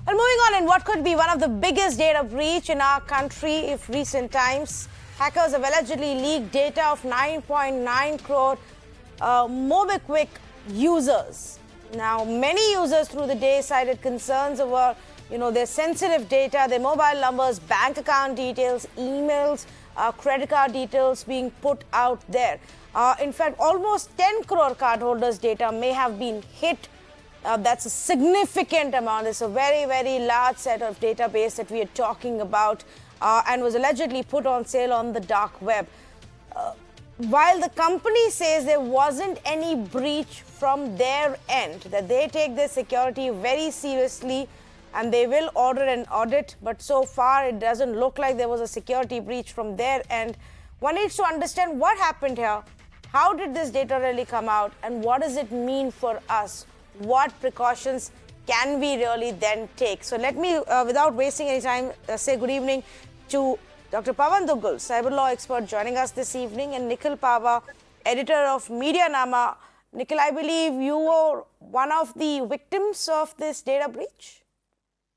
Well, moving on in what could be one of the biggest data breach in our country if recent times, hackers have allegedly leaked data of 9.9 crore Mobikwik users. Now, many users through the day cited concerns over, their sensitive data, their mobile numbers, bank account details, emails, credit card details being put out there. In fact, almost 10 crore cardholders' data may have been hit. That's a significant amount. It's a very, very large set of database that we are talking about and was allegedly put on sale on the dark web. While the company says there wasn't any breach from their end, that they take their security very seriously and they will order an audit, but so far it doesn't look like there was a security breach from their end. One needs to understand what happened here, how did this data really come out, and what does it mean for us? What precautions can we really then take? So let me, without wasting any time, say good evening to Dr. Pavan Duggal, cyber law expert joining us this evening, and Nikhil Pava, editor of Media Nama. Nikhil, I believe you were one of the victims of this data breach?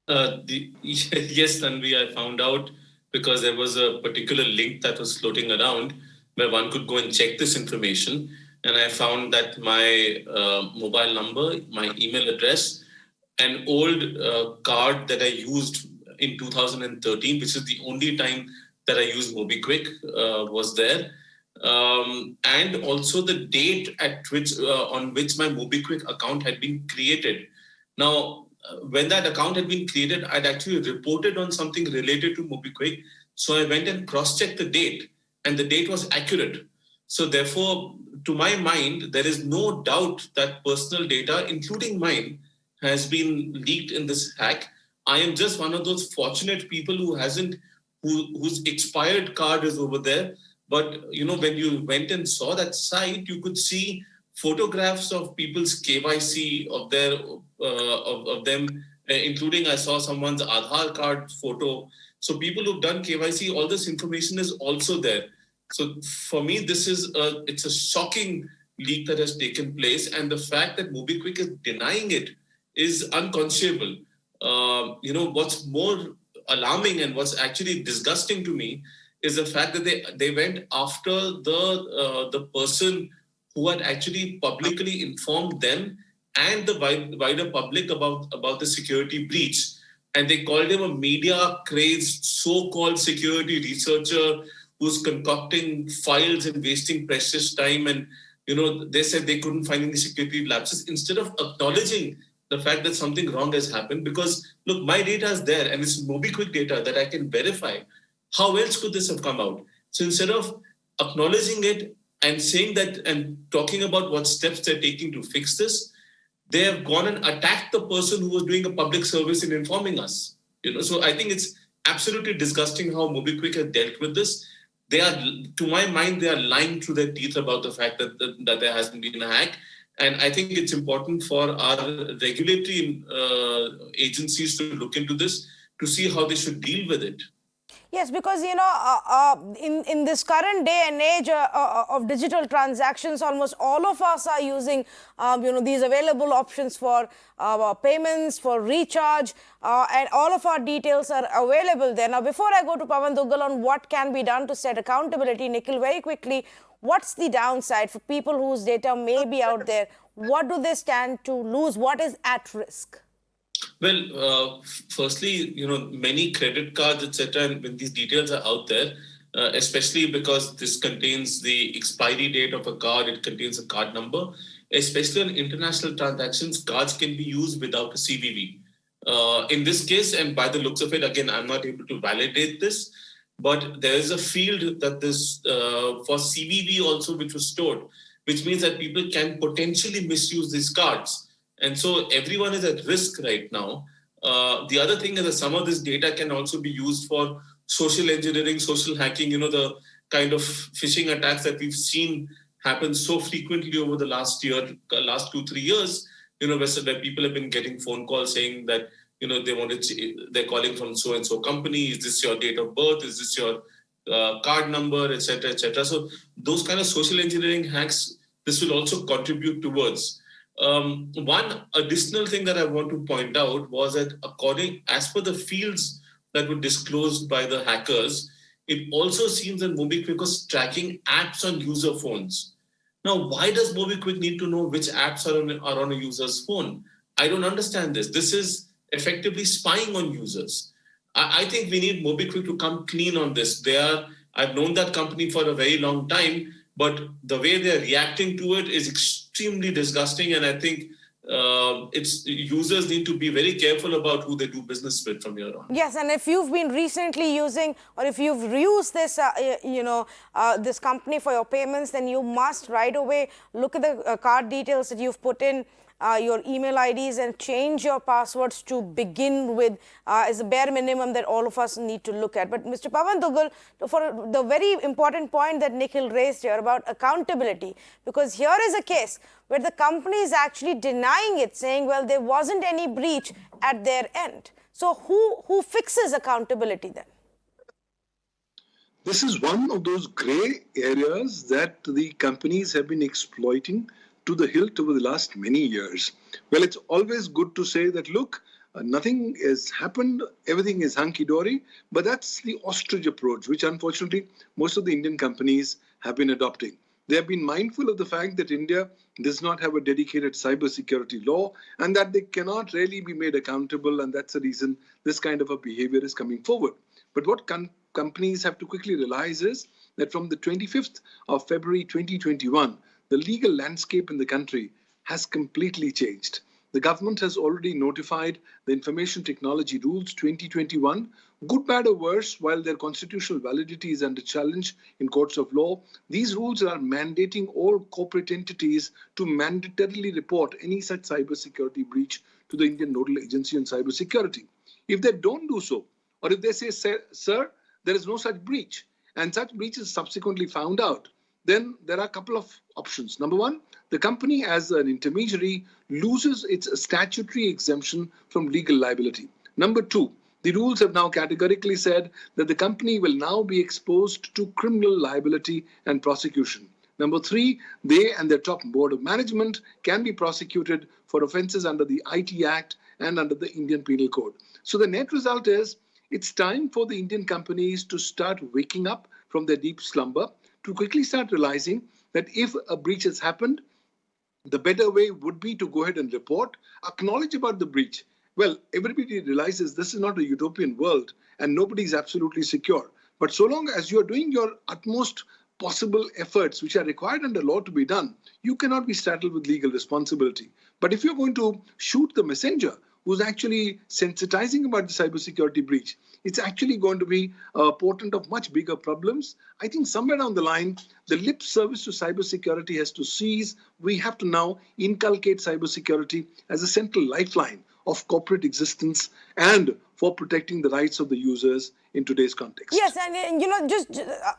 Yes, Tanvi, I found out because there was a particular link that was floating around where one could go and check this information. And I found that my mobile number, my email address, an old card that I used in 2013, which is the only time that I used Mobikwik, was there. And also the date at which on which my Mobikwik account had been created. Now, when that account had been created, I'd actually reported on something related to Mobikwik. So I went and cross-checked the date, and the date was accurate. So therefore, to my mind, there is no doubt that personal data, including mine, has been leaked in this hack. I am just one of those fortunate people whose expired card is over there. But when you went and saw that site, you could see photographs of people's KYC of their of them, including I saw someone's Aadhaar card photo. So people who've done KYC, all this information is also there. So for me, it's a shocking leak that has taken place, and the fact that Mobikwik is denying it is unconscionable. What's more alarming and what's actually disgusting to me is the fact that they went after the person who had actually publicly informed them and the wider public about the security breach. And they called him a media-crazed so-called security researcher who's concocting files and wasting precious time. And, they said they couldn't find any security lapses instead of acknowledging the fact that something wrong has happened. Because, look, my data is there and it's Mobikwik data that I can verify. How else could this have come out? So instead of acknowledging it and saying that and talking about what steps they're taking to fix this, they have gone and attacked the person who was doing a public service in informing us. So I think it's absolutely disgusting how Mobikwik has dealt with this. They are, to my mind, they are lying through their teeth about the fact that there hasn't been a hack. And I think it's important for our regulatory agencies to look into this to see how they should deal with it. Yes, because, in this current day and age of digital transactions, almost all of us are using, these available options for payments, for recharge, and all of our details are available there. Now, before I go to Pavan Duggal on what can be done to set accountability, Nikhil, very quickly, what's the downside for people whose data may be out there? What do they stand to lose? What is at risk? Well, firstly, many credit cards, etc., and when these details are out there, especially because this contains the expiry date of a card, it contains a card number, especially on international transactions, cards can be used without a CVV. In this case, and by the looks of it, again, I'm not able to validate this, but there is a field that this for CVV also, which was stored, which means that people can potentially misuse these cards. And so everyone is at risk right now. The other thing is that some of this data can also be used for social engineering, social hacking, the kind of phishing attacks that we've seen happen so frequently over the last 2-3 years, where people have been getting phone calls saying that, they're calling from so-and-so company. Is this your date of birth? Is this your card number, etc., etc. So those kind of social engineering hacks, this will also contribute towards. One additional thing that I want to point out was that as per the fields that were disclosed by the hackers, it also seems that Mobikwik was tracking apps on user phones. Now, why does Mobikwik need to know which apps are on a user's phone? I don't understand this. This is effectively spying on users. I think we need Mobikwik to come clean on this. I've known that company for a very long time, but the way they're reacting to it is extremely disgusting. And I think it's users need to be very careful about who they do business with from here on. Yes, and if you've been recently using, or if you've used this, this company for your payments, then you must right away look at the card details that you've put in, your email IDs, and change your passwords to begin with, is a bare minimum that all of us need to look at. But Mr. Pavan Dugal, for the very important point that Nikhil raised here about accountability, because here is a case where the company is actually denying it, saying, well, there wasn't any breach at their end. So who fixes accountability then? This is one of those gray areas that the companies have been exploiting to the hilt over the last many years. Well, it's always good to say that, look, nothing has happened, everything is hunky-dory, but that's the ostrich approach, which unfortunately most of the Indian companies have been adopting. They have been mindful of the fact that India does not have a dedicated cybersecurity law and that they cannot really be made accountable, and that's the reason this kind of a behavior is coming forward. But what companies have to quickly realize is that from the 25th of February 2021, the legal landscape in the country has completely changed. The government has already notified the Information Technology Rules 2021. Good, bad or worse, while their constitutional validity is under challenge in courts of law, these rules are mandating all corporate entities to mandatorily report any such cybersecurity breach to the Indian Nodal Agency on Cybersecurity. If they don't do so, or if they say, sir, there is no such breach, and such breach is subsequently found out, then there are a couple of options. Number one, the company as an intermediary loses its statutory exemption from legal liability. Number two, the rules have now categorically said that the company will now be exposed to criminal liability and prosecution. Number three, they and their top board of management can be prosecuted for offences under the IT Act and under the Indian Penal Code. So the net result is it's time for the Indian companies to start waking up from their deep slumber, to quickly start realizing that if a breach has happened, the better way would be to go ahead and report, acknowledge about the breach. Well, everybody realizes this is not a utopian world and nobody is absolutely secure. But so long as you are doing your utmost possible efforts which are required under law to be done, you cannot be saddled with legal responsibility. But if you're going to shoot the messenger who's actually sensitizing about the cybersecurity breach, it's actually going to be a portent of much bigger problems. I think somewhere down the line, the lip service to cybersecurity has to cease. We have to now inculcate cybersecurity as a central lifeline of corporate existence and for protecting the rights of the users in today's context. Yes, and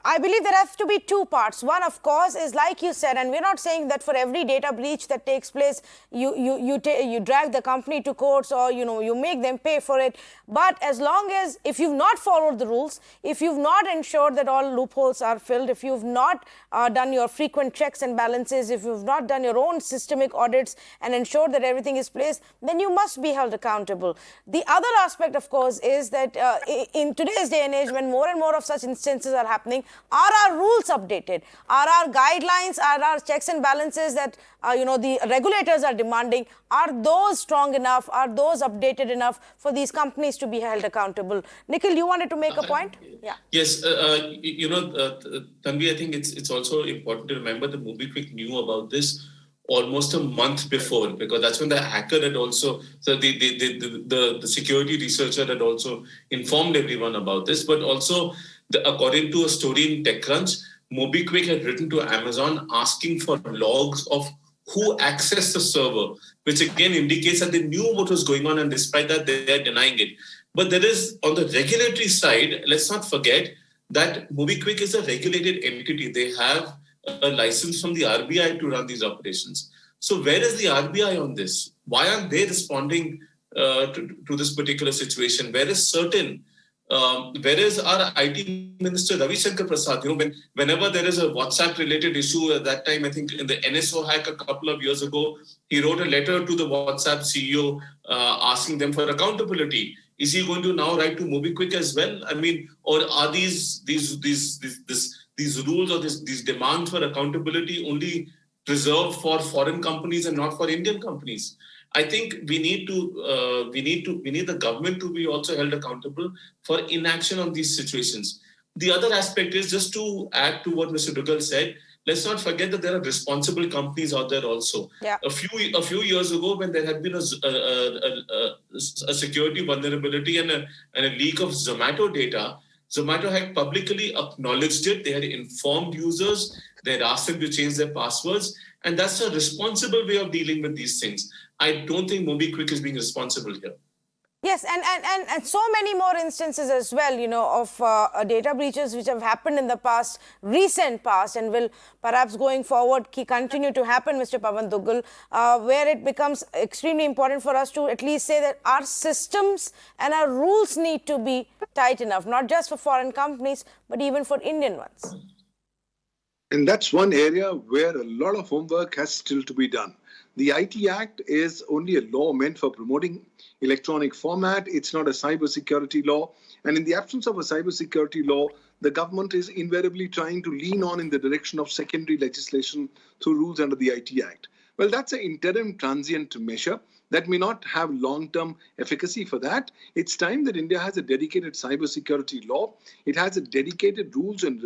I believe there have to be two parts. One, of course, is like you said, and we're not saying that for every data breach that takes place, you drag the company to courts or you make them pay for it. But as long as, if you've not followed the rules, if you've not ensured that all loopholes are filled, if you've not done your frequent checks and balances, if you've not done your own systemic audits and ensured that everything is placed, then you must be held accountable. The other aspect, of course, is that in today's day and age, when more and more of such instances are happening, are our rules updated? Are our guidelines, are our checks and balances that the regulators are demanding, are those strong enough? Are those updated enough for these companies to be held accountable? Nikhil, you wanted to make a point? Yeah. Yes, Tanvi, I think it's also important to remember that Mobikwik knew about this almost a month before, because that's when the hacker had also, so the security researcher had also informed everyone about this. But also, according to a story in TechCrunch, Mobikwik had written to Amazon asking for logs of who accessed the server, which again indicates that they knew what was going on, and despite that, they are denying it. But there is, on the regulatory side, let's not forget that Mobikwik is a regulated entity. They have a license from the RBI to run these operations. So where is the RBI on this? Why aren't they responding to this particular situation? Where is certain Whereas our IT Minister Ravi Shankar Prasad, whenever there is a WhatsApp-related issue, at that time, I think in the NSO hack a couple of years ago, he wrote a letter to the WhatsApp CEO asking them for accountability. Is he going to now write to Mobikwik as well? I mean, or are these rules or these demands for accountability only reserved for foreign companies and not for Indian companies? I think we need the government to be also held accountable for inaction on these situations. The other aspect is, just to add to what Mr. Dugal said, let's not forget that there are responsible companies out there also. Yeah. A few years ago, when there had been a security vulnerability and a leak of Zomato data, Zomato had publicly acknowledged it. They had informed users. They had asked them to change their passwords. And that's a responsible way of dealing with these things. I don't think Mobikwik is being responsible here. Yes, and so many more instances as well, of data breaches which have happened in the recent past, and will perhaps going forward continue to happen, Mr. Pawan Duggal, where it becomes extremely important for us to at least say that our systems and our rules need to be tight enough, not just for foreign companies, but even for Indian ones. And that's one area where a lot of homework has still to be done. The IT Act is only a law meant for promoting electronic format. It's not a cybersecurity law. And in the absence of a cybersecurity law, the government is invariably trying to lean on in the direction of secondary legislation through rules under the IT Act. Well, that's an interim transient measure that may not have long-term efficacy for that. It's time that India has a dedicated cybersecurity law. It has a dedicated rules and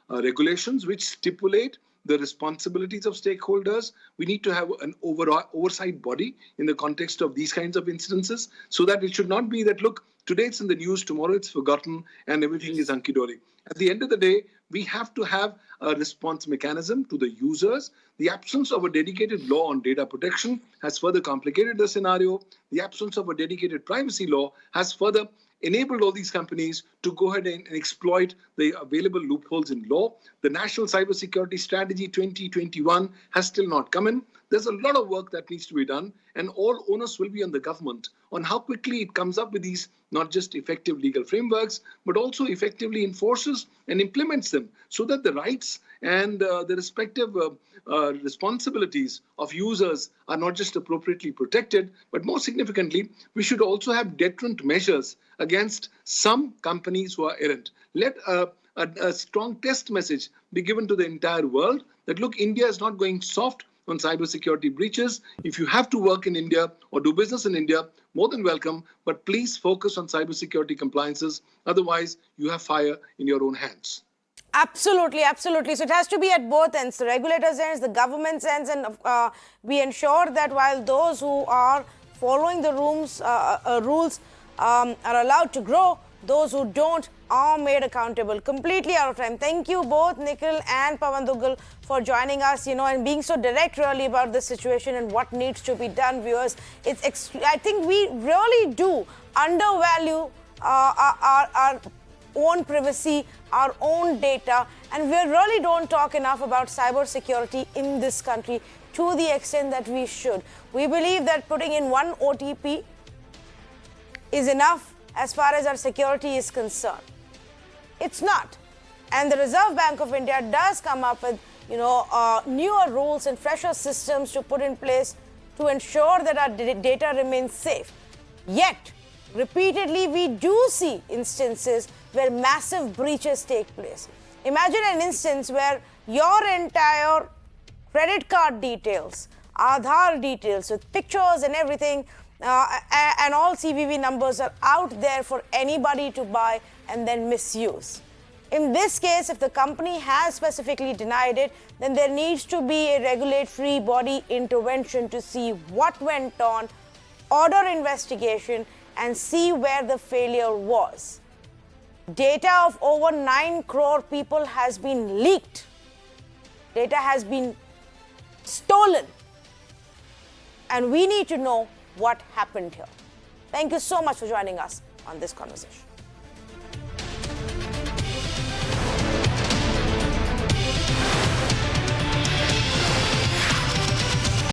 regulations which stipulate the responsibilities of stakeholders. We need to have an oversight body in the context of these kinds of instances, so that it should not be that, look, today it's in the news, tomorrow it's forgotten, and everything is hunky-dory. At the end of the day, we have to have a response mechanism to the users. The absence of a dedicated law on data protection has further complicated the scenario. The absence of a dedicated privacy law has further enabled all these companies to go ahead and exploit the available loopholes in law. The National Cybersecurity Strategy 2021 has still not come in. There's a lot of work that needs to be done, and all onus will be on the government on how quickly it comes up with these not just effective legal frameworks, but also effectively enforces and implements them, so that the rights and the respective responsibilities of users are not just appropriately protected, but more significantly, we should also have deterrent measures against some companies who are errant. Let a strong test message be given to the entire world that, look, India is not going soft on cybersecurity breaches. If you have to work in India or do business in India, more than welcome, but please focus on cybersecurity compliances. Otherwise, you have fire in your own hands. Absolutely, absolutely. So it has to be at both ends, the regulators' ends, the government's ends, and we ensure that while those who are following the rules are allowed to grow, those who don't are made accountable. Completely out of time. Thank you both, Nikhil and Pawan Duggal, for joining us, and being so direct really about this situation and what needs to be done, viewers. I think we really do undervalue our own privacy, our own data, and we really don't talk enough about cybersecurity in this country to the extent that we should. We believe that putting in one OTP is enough as far as our security is concerned. It's not. And the Reserve Bank of India does come up with, newer rules and fresher systems to put in place to ensure that our data remains safe. Yet, repeatedly, we do see instances where massive breaches take place. Imagine an instance where your entire credit card details, Aadhaar details with pictures and everything, and all CVV numbers are out there for anybody to buy and then misuse. In this case, if the company has specifically denied it, then there needs to be a regulatory body intervention to see what went on, order investigation, and see where the failure was. Data of over 9 crore people has been leaked. Data has been stolen. And we need to know what happened here. Thank you so much for joining us on this conversation.